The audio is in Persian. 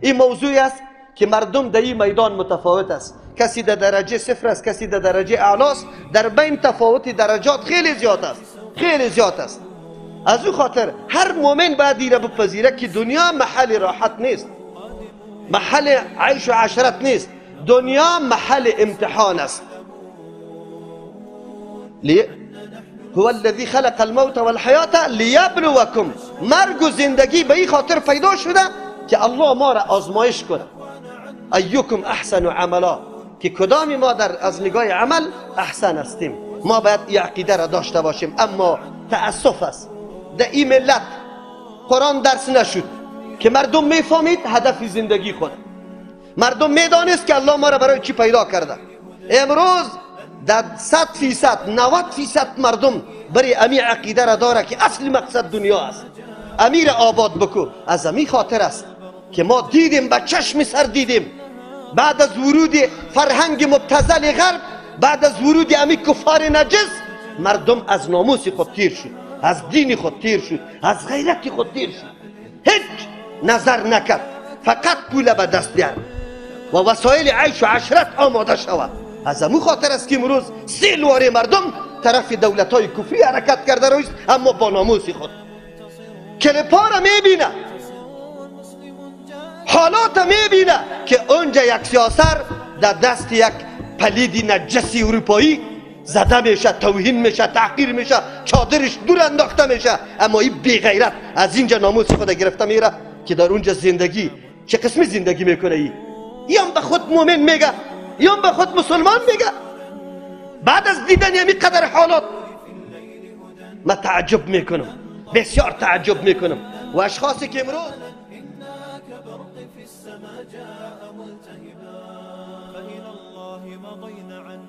این موضوعی است که مردم در این میدان متفاوت است. کسی در درجه صفر است، کسی در درجه اعلاست. در بین تفاوت درجات خیلی زیاد است، خیلی زیاد است. از او خاطر هر مومن باید ایره بپذیره که دنیا محل راحت نیست، محل عیش و عشرت نیست. دنیا محل امتحان است. هو الذی خلق الموت والحیات لیبلوکم. مرگ و زندگی به این خاطر پیدا شده که الله ما را آزمایش کنه. ایکم احسن عملا، که کدام ما از نگاه عمل احسن هستیم. ما باید این عقیده را داشته باشیم. اما تأسف است در این ملت قرآن درس نشد که مردم میفهمید هدف زندگی خود. مردم میدانست که الله ما را برای چی پیدا کرده. امروز در 100% 90% مردم برای امی عقیده را داره که اصل مقصد دنیا است. امیر آباد بکو. از امی خاطر است که ما دیدیم، به چشم سر دیدیم، بعد از ورود فرهنگ مبتذل غرب، بعد از ورود امی کفار نجس، مردم از ناموس خود تیر شد، از دین خود تیر شد، از غیرت خود تیر شد. هیچ نظر نکرد، فقط پول به دست بیار و وسایل عیش و عشرت آماده شود. از امو خاطر است که امروز سیلوار مردم طرف دولت‌های کفری حرکت کرده رویست، اما با ناموس خود. کلیپا را میبینه، حالات میبینه که اونجا یک سیاسر در دست یک پلید نجسی اروپایی زده میشه، توهین میشه، تحقیر میشه، چادرش دور انداخته میشه. اما این بی غیرت از اینجا ناموس خود گرفته میره که در اونجا زندگی چه قسمی زندگی میکنه. یا به خود مومن میگه یا به خود مسلمان میگه. بعد از دیدن یمی قدر حالات من تعجب میکنم، بسیار تعجب میکنم. و اشخاصی که امروز فإلى الله مضينا عن